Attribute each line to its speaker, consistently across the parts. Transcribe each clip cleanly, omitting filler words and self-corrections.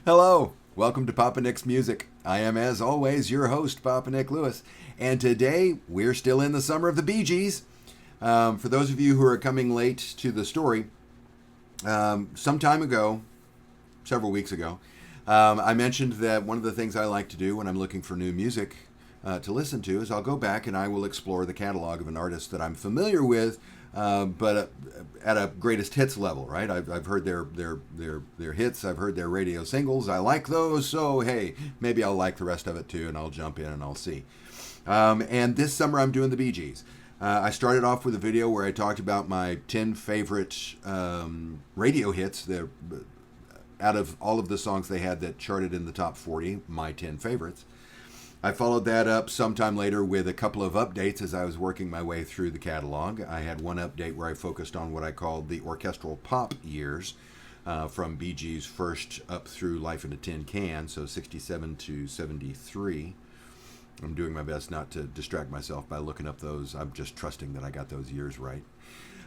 Speaker 1: Hello, welcome to Papa Nick's Music. I am, as always, your host, Papa Nick Lewis, and today we're still in the summer of the Bee Gees. For those of you who are coming late to the story, some time ago, several weeks ago, I mentioned that one of the things I like to do when I'm looking for new music to listen to is I'll go back and I will explore the catalog of an artist that I'm familiar with, but at a greatest hits level, right? I've heard their hits, I've heard their radio singles, I like those, so hey, maybe I'll like the rest of it too, and I'll jump in and I'll see. And this summer I'm doing the Bee Gees. I started off with a video where I talked about my 10 favorite radio hits. Out of all of the songs they had that charted in the top 40, my 10 favorites. I followed that up sometime later with a couple of updates as I was working my way through the catalog. I had one update where I focused on what I called the orchestral pop years, from Bee Gees' first up through Life in a Tin Can, so 67 to 73. I'm doing my best not to distract myself by looking up those. I'm just trusting that I got those years right.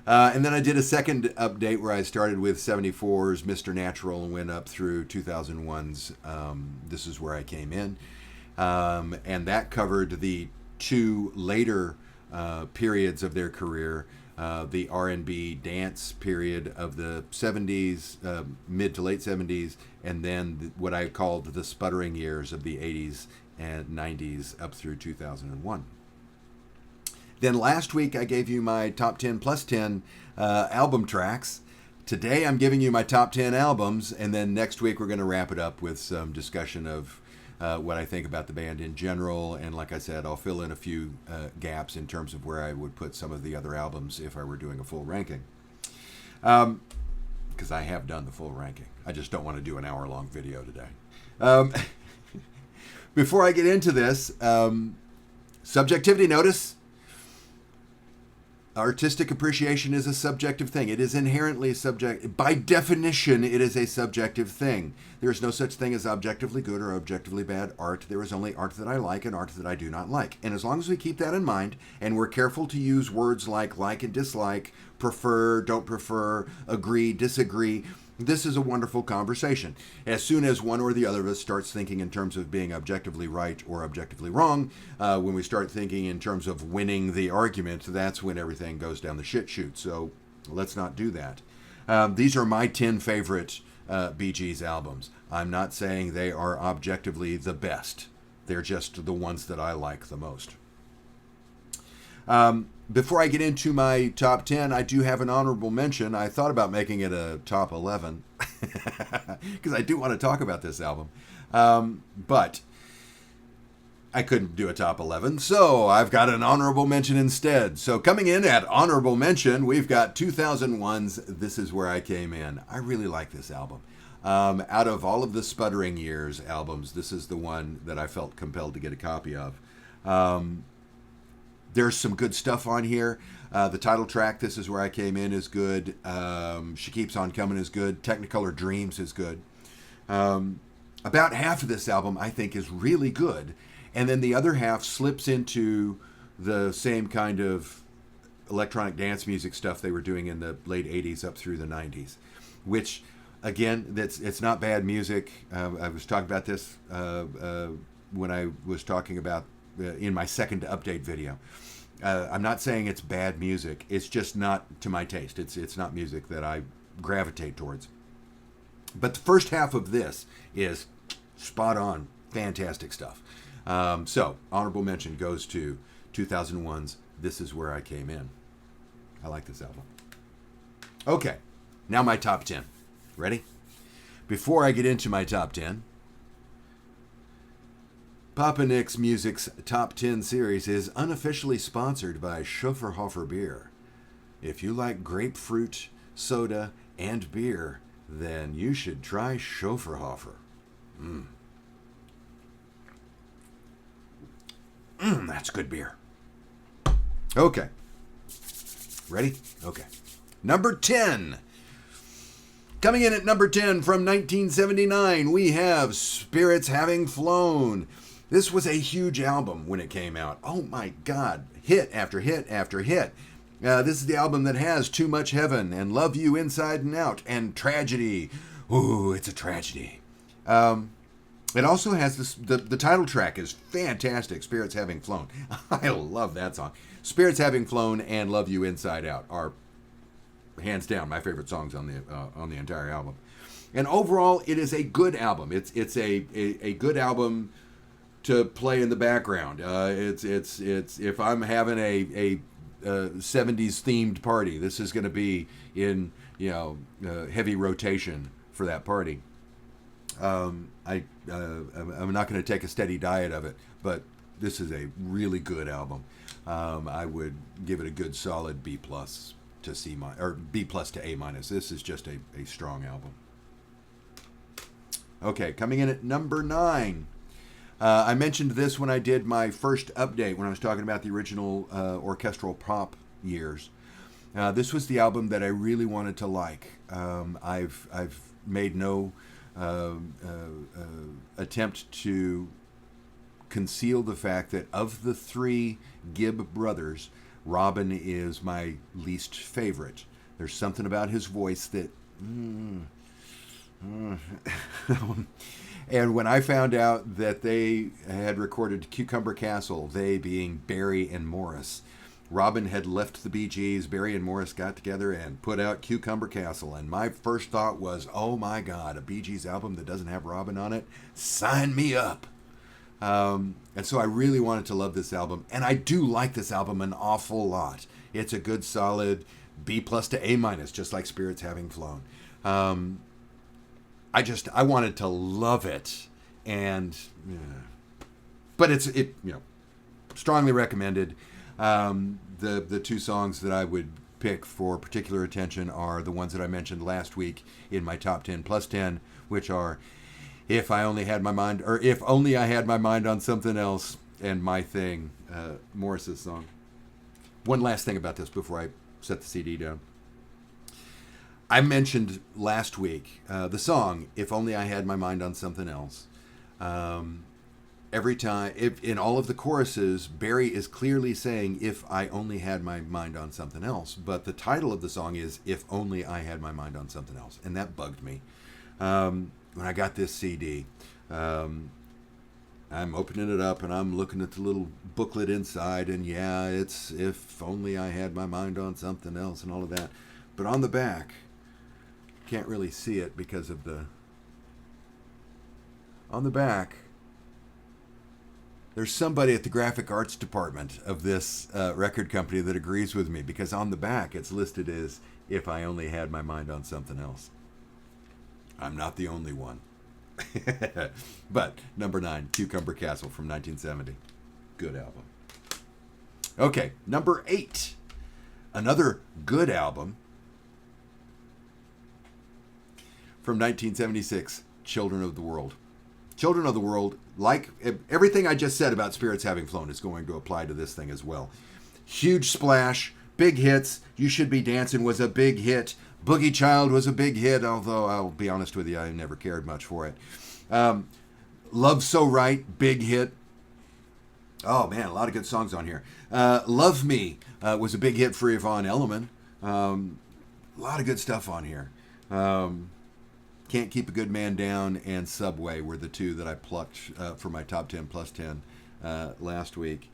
Speaker 1: And then I did a second update where I started with 74's Mr. Natural and went up through 2001's This Is Where I Came In. And that covered the two later periods of their career, the R&B dance period of the 70s, mid to late 70s, and then what I called the sputtering years of the 80s and 90s up through 2001. Then last week I gave you my top 10 plus 10 album tracks. Today I'm giving you my top 10 albums, and then next week we're going to wrap it up with some discussion of what I think about the band in general. And like I said, I'll fill in a few gaps in terms of where I would put some of the other albums if I were doing a full ranking. Because I have done the full ranking. I just don't want to do an hour-long video today. Before I get into this, subjectivity notice. Artistic appreciation is a subjective thing. It is inherently subjective. By definition, it is a subjective thing. There is no such thing as objectively good or objectively bad art. There is only art that I like and art that I do not like. And as long as we keep that in mind, and we're careful to use words like and dislike, prefer, don't prefer, agree, disagree, this is a wonderful conversation. As soon as one or the other of us starts thinking in terms of being objectively right or objectively wrong, when we start thinking in terms of winning the argument, that's when everything goes down the shit chute. So let's not do that. These are my 10 favorite Bee Gees albums. I'm not saying they are objectively the best. They're just the ones that I like the most. Before I get into my top 10, I do have an honorable mention. I thought about making it a top 11 because I do want to talk about this album. But I couldn't do a top 11, so I've got an honorable mention instead. So coming in at honorable mention, we've got 2001's This Is Where I Came In. I really like this album. Out of all of the Sputtering Years albums, this is the one that I felt compelled to get a copy of. There's some good stuff on here. The title track, This Is Where I Came In, is good. She Keeps On Coming is good. Technicolor Dreams is good. About half of this album, I think, is really good. And then the other half slips into the same kind of electronic dance music stuff they were doing in the late 80s up through the 90s. Which, again, it's not bad music. I was talking about this when I was talking about in my second update video. I'm not saying it's bad music. It's just not to my taste. It's not music that I gravitate towards. But the first half of this is spot on, fantastic stuff. So, honorable mention goes to 2001's This Is Where I Came In. I like this album. Okay, now my top 10. Ready? Before I get into my top 10, Papa Nick's Music's Top 10 series is unofficially sponsored by Schöfferhofer Beer. If you like grapefruit, soda, and beer, then you should try Schöfferhofer. That's good beer. Okay. Ready? Okay. Number 10. Coming in at number 10 from 1979, we have Spirits Having Flown. This was a huge album when it came out. Oh my God. Hit after hit after hit. This is the album that has Too Much Heaven and Love You Inside and Out and Tragedy. Ooh, it's a tragedy. It also has this. The title track is fantastic. Spirits Having Flown. I love that song. Spirits Having Flown and Love You Inside Out are hands down my favorite songs on the entire album. And overall, it is a good album. It's a good album to play in the background. It's if I'm having a 70s themed party, this is going to be in heavy rotation for that party. I'm not going to take a steady diet of it, but this is a really good album. I would give it a good solid B plus to C minus, or B plus to A minus. This is just a strong album. Okay, coming in at number 9. I mentioned this when I did my first update when I was talking about the original orchestral pop years. This was the album that I really wanted to like. I've made no attempt to conceal the fact that of the 3 Gibb brothers, Robin is my least favorite. There's something about his voice that... And when I found out that they had recorded Cucumber Castle, they being Barry and Morris, Robin had left the Bee Gees, Barry and Morris got together and put out Cucumber Castle. And my first thought was, oh my God, a Bee Gees album that doesn't have Robin on it? Sign me up. And so I really wanted to love this album. And I do like this album an awful lot. It's a good solid B plus to A minus, just like Spirits Having Flown. I wanted to love it. And, but it's strongly recommended. The 2 songs that I would pick for particular attention are the ones that I mentioned last week in my top 10 plus 10, which are If I Only Had My Mind, or If Only I Had My Mind on Something Else, and My Thing, Morris's song. One last thing about this before I set the CD down. I mentioned last week the song If Only I Had My Mind on Something Else. Every time, in all of the choruses, Barry is clearly saying, if I only had my mind on something else. But the title of the song is, If Only I Had My Mind on Something Else. And that bugged me. When I got this CD, I'm opening it up and I'm looking at the little booklet inside. And yeah, it's If Only I Had My Mind on Something Else and all of that. But on the back, can't really see it because of on the back, there's somebody at the graphic arts department of this record company that agrees with me, because on the back it's listed as If I Only Had My Mind on Something Else. I'm not the only one. But number 9, Cucumber Castle from 1970. Good album. Okay, number 8. Another good album from 1976, Children of the World. Children of the World, like everything I just said about Spirits Having Flown, is going to apply to this thing as well. Huge splash, big hits. You Should Be Dancing was a big hit. Boogie Child was a big hit, although I'll be honest with you, I never cared much for it. Love So Right, big hit. Oh man, a lot of good songs on here. Love Me was a big hit for Yvonne Elliman. A lot of good stuff on here. Can't Keep a Good Man Down and Subway were the 2 that I plucked for my top 10 plus 10 last week.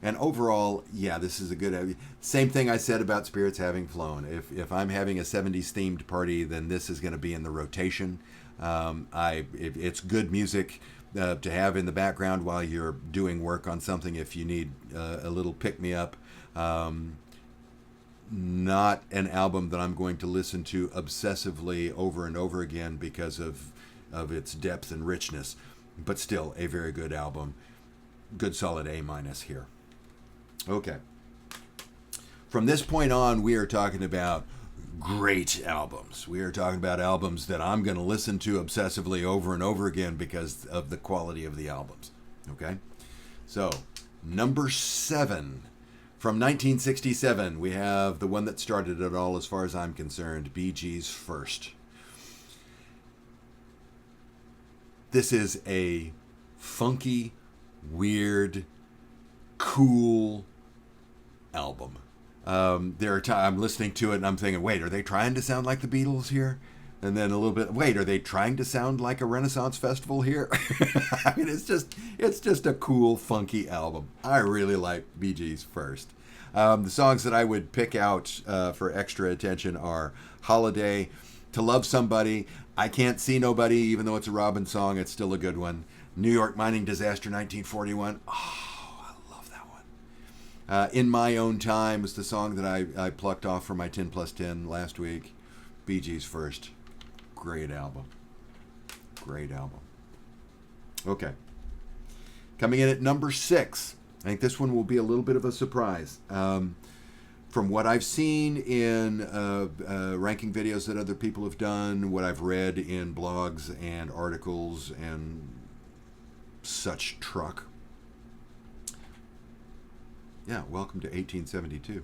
Speaker 1: And overall, yeah, this is a good... Same thing I said about Spirits Having Flown. If I'm having a 70s themed party, then this is going to be in the rotation. It's good music to have in the background while you're doing work on something if you need a little pick-me-up. Not an album that I'm going to listen to obsessively over and over again because of its depth and richness, but still a very good album. Good solid A minus here. Okay. From this point on, we are talking about great albums. We are talking about albums that I'm going to listen to obsessively over and over again because of the quality of the albums. Okay? So, number 7. From 1967, we have the one that started it all as far as I'm concerned, Bee Gees' First. This is a funky, weird, cool album. There are times I'm listening to it and I'm thinking, wait, are they trying to sound like the Beatles here? And then a little bit. Wait, are they trying to sound like a Renaissance festival here? I mean, it's just a cool, funky album. I really like Bee Gees First. The songs that I would pick out for extra attention are "Holiday," "To Love Somebody," "I Can't See Nobody," even though it's a Robin song, it's still a good one. "New York Mining Disaster 1941." Oh, I love that one. "In My Own Time" was the song that I plucked off from my 10 plus 10 last week. Bee Gees First. Great album. Great album. Okay. Coming in at number 6. I think this one will be a little bit of a surprise. From what I've seen in ranking videos that other people have done, what I've read in blogs and articles and such truck. Yeah, welcome to 1872.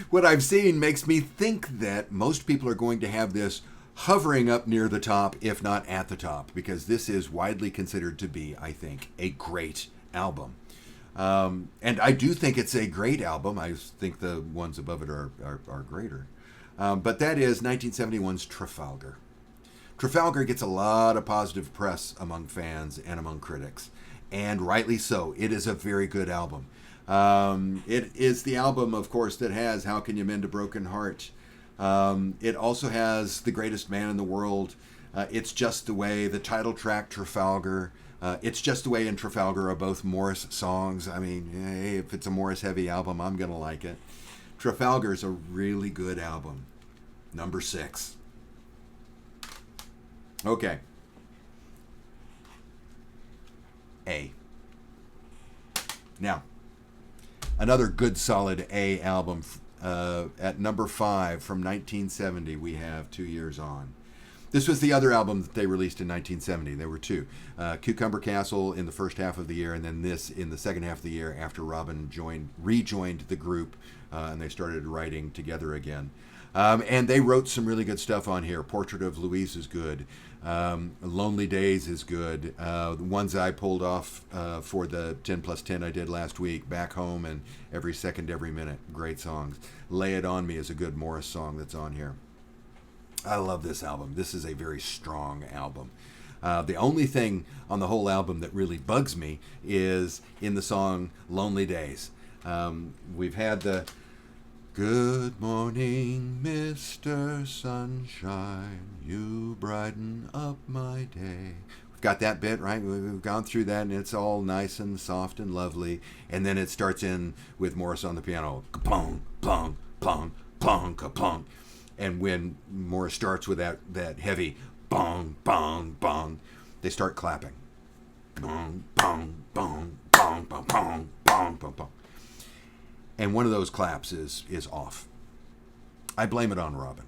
Speaker 1: What I've seen makes me think that most people are going to have this hovering up near the top, if not at the top, because this is widely considered to be, I think, a great album. And I do think it's a great album. I think the ones above it are greater. But that is 1971's Trafalgar. Trafalgar gets a lot of positive press among fans and among critics, and rightly so. It is a very good album. It is the album, of course, that has "How Can You Mend a Broken Heart." It also has "The Greatest Man in the World." "It's Just the Way," the title track, Trafalgar. "It's Just the Way" and Trafalgar are both Morris songs. I mean, hey, if it's a Morris heavy album, I'm going to like it. Trafalgar is a really good album. Number 6. Okay. A. Now, another good solid A album. At number 5 from 1970, we have 2 Years On. This was the other album that they released in 1970. There were 2. Cucumber Castle in the first half of the year, and then this in the second half of the year after Robin rejoined the group, and they started writing together again. And they wrote some really good stuff on here. Portrait of Louise is good. Lonely Days is good. The ones I pulled off for the 10 plus 10 I did last week, Back Home and Every Second, Every Minute, great songs. Lay It On Me is a good Morris song that's on here. I love this album. This is a very strong album. The only thing on the whole album that really bugs me is in the song Lonely Days. We've had the "Good morning, Mr. Sunshine, you brighten up my day." We've got that bit, right? We've gone through that, and it's all nice and soft and lovely. And then it starts in with Morris on the piano. Ka-plong, plong, plong, plong, ka-plong. And when Morris starts with that heavy bong, bong, bong, they start clapping. Bong, bong, bong, bong, bong, bong, bong, bong, bong. And one of those claps is off. I blame it on Robin.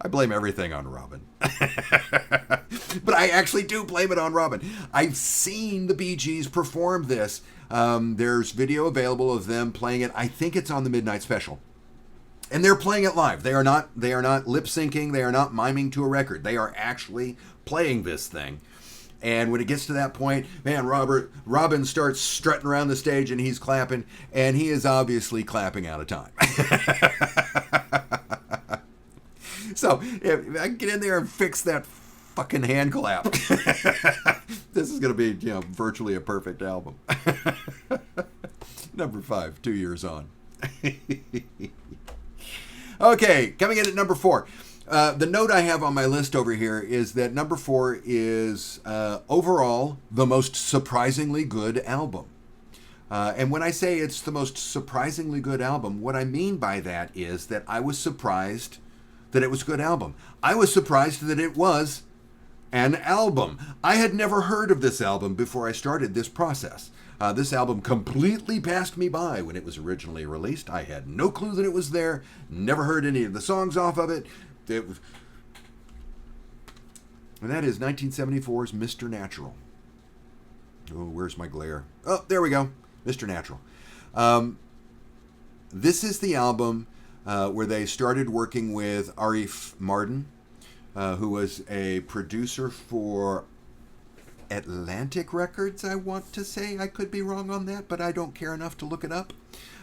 Speaker 1: I blame everything on Robin. But I actually do blame it on Robin. I've seen the Bee Gees perform this. There's video available of them playing it. I think it's on the Midnight Special. And they're playing it live. They are not lip syncing. They are not miming to a record. They are actually playing this thing. And when it gets to that point, man, Robin starts strutting around the stage and he's clapping, and he is obviously clapping out of time. So if I can get in there and fix that fucking hand clap, this is going to be, virtually a perfect album. Number 5, 2 Years On. Okay, coming in at number 4. The note I have on my list over here is that number 4 is overall the most surprisingly good album. And when I say it's the most surprisingly good album, what I mean by that is that I was surprised that it was a good album. I was surprised that it was an album. I had never heard of this album before I started this process. This album completely passed me by when it was originally released. I had no clue that it was there, never heard any of the songs off of it. And that is 1974's Mr. Natural. Oh, where's my glare? Oh, there we go. Mr. Natural. This is the album where they started working with Arif Mardin, who was a producer for Atlantic Records, I want to say. I could be wrong on that, but I don't care enough to look it up.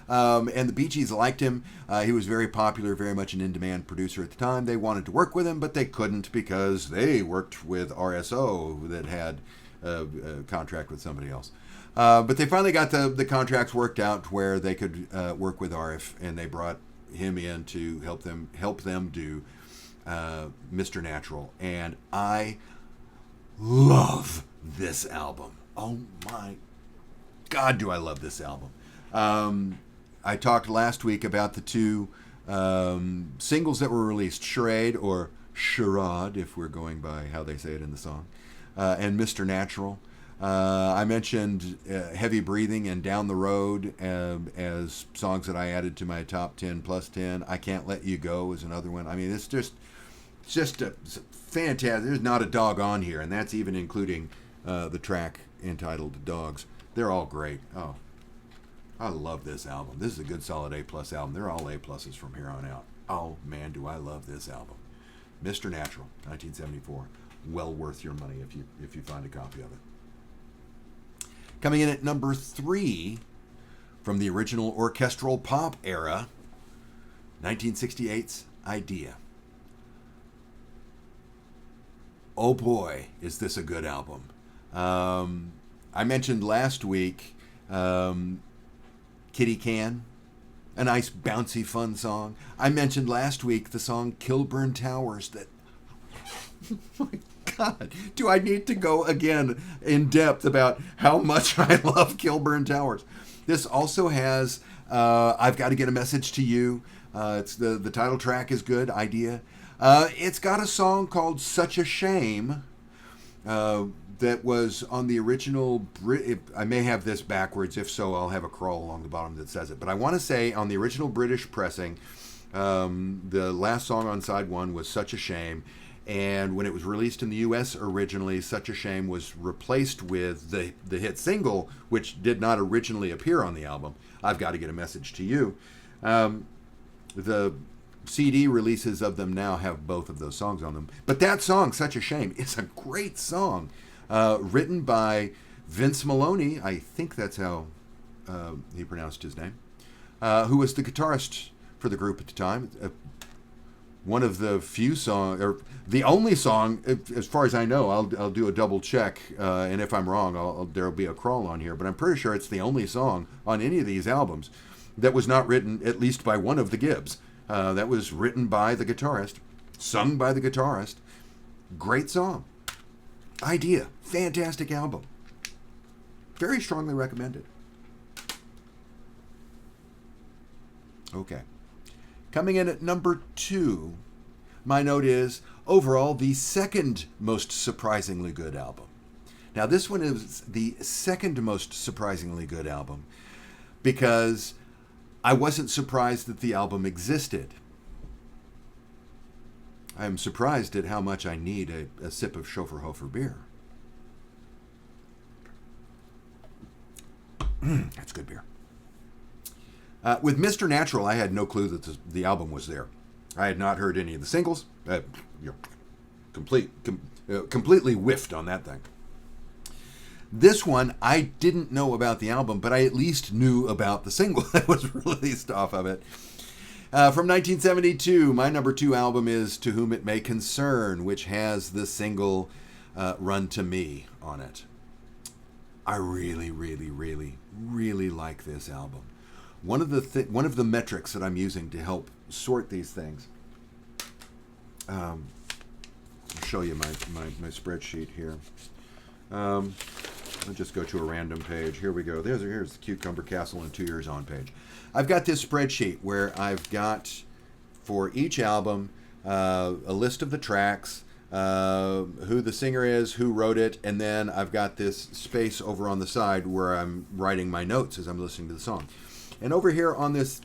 Speaker 1: And the Bee Gees liked him. He was very popular, very much an in-demand producer at the time. They wanted to work with him, but they couldn't because they worked with RSO that had a contract with somebody else. But they finally got the contracts worked out where they could work with RF, and they brought him in to help them do Mr. Natural. And I love this album. Oh my God, do I love this album. I talked last week about the two singles that were released, Charade, or Charade, if we're going by how they say it in the song, and Mr. Natural. I mentioned Heavy Breathing and Down the Road as songs that I added to my top 10 plus 10. I Can't Let You Go is another one. I mean, it's just a fantastic. There's not a dog on here, and that's even including the track entitled Dogs. They're all great. Oh, I love this album. This is a good solid A+ album. They're all A+s from here on out. Oh man, do I love this album. Mr. Natural, 1974. Well worth your money if you find a copy of it. Coming in at number 3 from the original orchestral pop era, 1968's Idea. Oh boy, is this a good album. I mentioned last week Kitty Can, a nice bouncy fun song. I mentioned last week the song Kilburn Towers that, oh my God, do I need to go again in depth about how much I love Kilburn Towers. This also has I've Got to Get a Message to You. It's the title track is good, Idea. It's got a song called Such a Shame that was on the original. I may have this backwards. If so, I'll have a crawl along the bottom that says it. But I want to say on the original British pressing, the last song on side 1 was Such a Shame. And when it was released in the U.S. originally, Such a Shame was replaced with the hit single, which did not originally appear on the album, I've Got to Get a Message to You. The CD releases of them now have both of those songs on them. But that song, Such a Shame, is a great song. Written by Vince Maloney, I think that's how he pronounced his name, who was the guitarist for the group at the time. One of the few songs, or the only song, as far as I know, I'll do a double check, and if I'm wrong, there'll be a crawl on here, but I'm pretty sure it's the only song on any of these albums that was not written at least by one of the Gibbs. That was written by the guitarist, sung by the guitarist. Great song. Idea. Fantastic album. Very strongly recommended. Okay. Coming in at number 2, my note is, overall, the second most surprisingly good album. Now, this one is the second most surprisingly good album because I wasn't surprised that the album existed. I'm surprised at how much I need a sip of Schofferhofer beer. That's good beer. With Mr. Natural, I had no clue that the album was there. I had not heard any of the singles. Completely whiffed on that thing. This one, I didn't know about the album, but I at least knew about the single that was released off of it. From 1972, my number 2 album is To Whom It May Concern, which has the single Run to Me on it. I really, really, really, really like this album. One of the metrics that I'm using to help sort these things. I'll show you my spreadsheet here. I'll just go to a random page. Here we go. Here's the Cucumber Castle and 2 Years On page. I've got this spreadsheet where I've got, for each album, a list of the tracks, who the singer is, who wrote it, and then I've got this space over on the side where I'm writing my notes as I'm listening to the song. And over here on this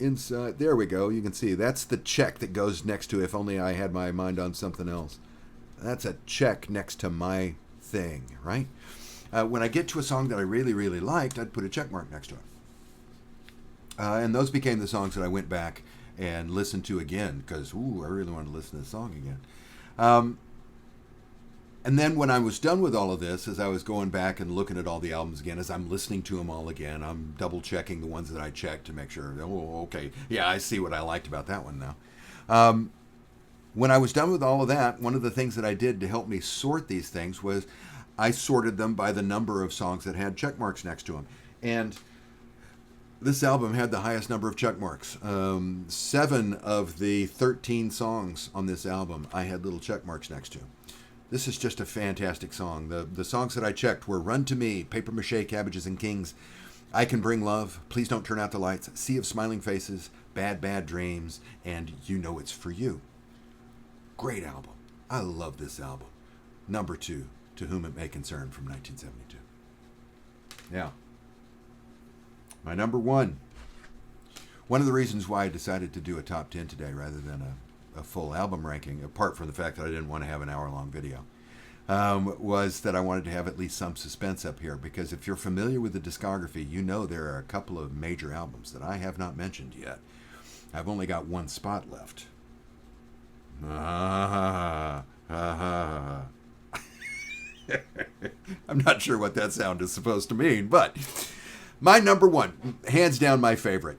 Speaker 1: inside, there we go, you can see that's the check that goes next to If Only I Had My Mind on Something Else. That's a check next to my thing, right? When I get to a song that I really, really liked, I'd put a check mark next to it. And those became the songs that I went back and listened to again because, I really want to listen to this song again. And then when I was done with all of this, as I was going back and looking at all the albums again, as I'm listening to them all again, I'm double checking the ones that I checked to make sure, oh, okay, yeah, I see what I liked about that one now. When I was done with all of that, one of the things that I did to help me sort these things was I sorted them by the number of songs that had check marks next to them. And this album had the highest number of check marks. 7 of the 13 songs on this album, I had little check marks next to. This is just a fantastic song. The songs that I checked were Run to Me, Paper Mache, Cabbages and Kings, I Can Bring Love, Please Don't Turn Out the Lights, Sea of Smiling Faces, Bad Bad Dreams, and You Know It's For You. Great album. I love this album. Number 2, To Whom It May Concern from 1972. Yeah. My number 1. One of the reasons why I decided to do a top 10 today rather than a full album ranking, apart from the fact that I didn't want to have an hour-long video, was that I wanted to have at least some suspense up here, because if you're familiar with the discography, you know there are a couple of major albums that I have not mentioned yet. I've only got one spot left. I'm not sure what that sound is supposed to mean, but my number 1, hands down my favorite.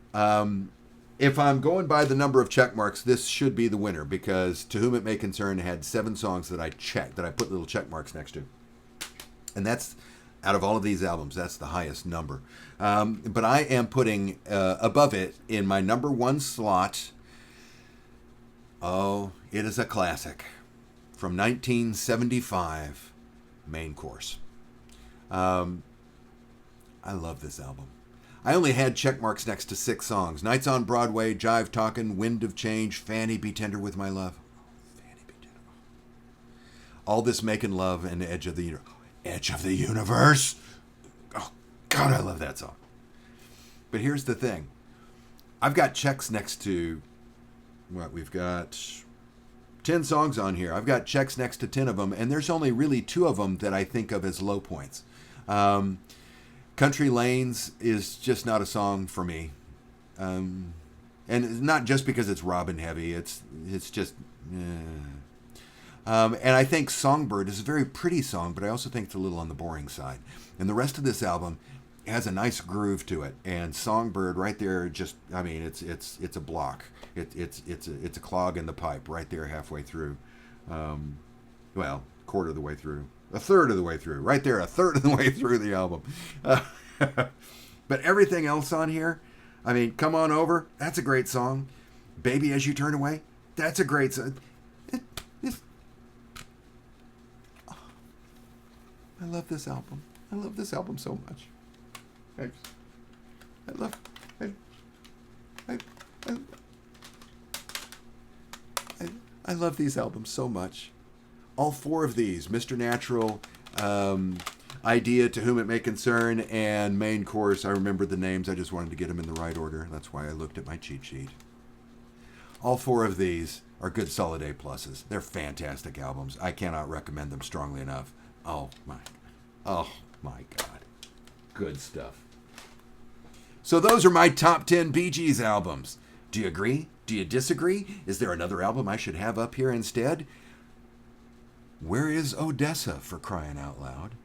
Speaker 1: If I'm going by the number of check marks, this should be the winner, because To Whom It May Concern had 7 songs that I checked, that I put little check marks next to. And that's, out of all of these albums, that's the highest number. But I am putting above it in my number 1 slot, oh, it is a classic from 1975, Main Course. I love this album. I only had check marks next to 6 songs. Nights on Broadway, Jive Talkin', Wind of Change, Fanny Be Tender With My Love. Fanny Be Tender. All This Making Love, and Edge of the Universe. Edge of the Universe! Oh, God, I love that song. But here's the thing. I've got checks next to, what, we've got 10 songs on here. I've got checks next to 10 of them, and there's only really 2 of them that I think of as low points. Country Lanes is just not a song for me. And not just because it's Robin heavy. It's just... and I think Songbird is a very pretty song, but I also think it's a little on the boring side. And the rest of this album has a nice groove to it. And Songbird right there, just, I mean, it's a block. It's a clog in the pipe right there halfway through. Well, quarter of the way through. A third of the way through. Right there, a third of the way through the album. But everything else on here, I mean, Come On Over, that's a great song. Baby As You Turn Away, that's a great song. I love this album. I love this album so much. I love these albums so much. All 4 of these, Mr. Natural, Idea, To Whom It May Concern, and Main Course. I remember the names. I just wanted to get them in the right order. That's why I looked at my cheat sheet. All 4 of these are good solid A pluses. They're fantastic albums. I cannot recommend them strongly enough. Oh my God. Good stuff. So those are my top 10 Bee Gees albums. Do you agree? Do you disagree? Is there another album I should have up here instead? Where is Odessa, for crying out loud?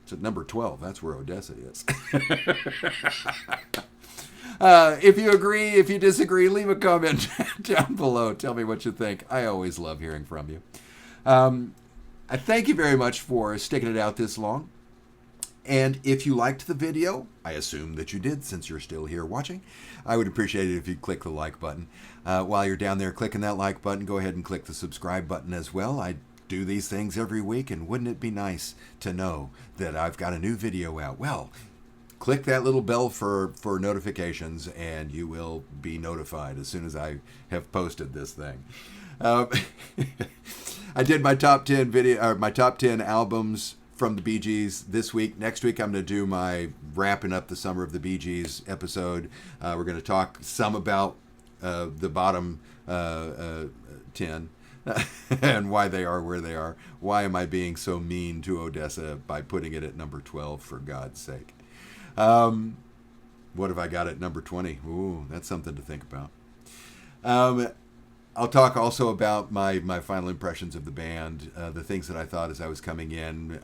Speaker 1: It's at number 12. That's where Odessa is. If you agree, if you disagree, leave a comment down below. Tell me what you think. I always love hearing from you. I thank you very much for sticking it out this long. And if you liked the video, I assume that you did since you're still here watching, I would appreciate it if you'd click the like button. While you're down there clicking that like button, go ahead and click the subscribe button as well. I do these things every week, and wouldn't it be nice to know that I've got a new video out? Well, click that little bell for notifications, and you will be notified as soon as I have posted this thing. I did my top 10 my top 10 albums from the Bee Gees this week. Next week, I'm going to do my wrapping up the Summer of the Bee Gees episode. We're going to talk some about the bottom 10 and why they are where they are. Why am I being so mean to Odessa by putting it at number 12, for God's sake? What have I got at number 20? Ooh, that's something to think about. I'll talk also about my final impressions of the band, the things that I thought as I was coming in,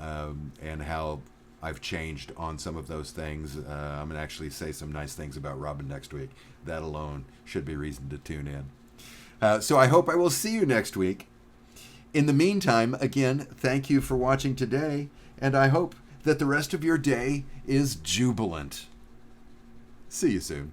Speaker 1: and how I've changed on some of those things. I'm going to actually say some nice things about Robin next week. That alone should be reason to tune in. So I hope I will see you next week. In the meantime, again, thank you for watching today, and I hope that the rest of your day is jubilant. See you soon.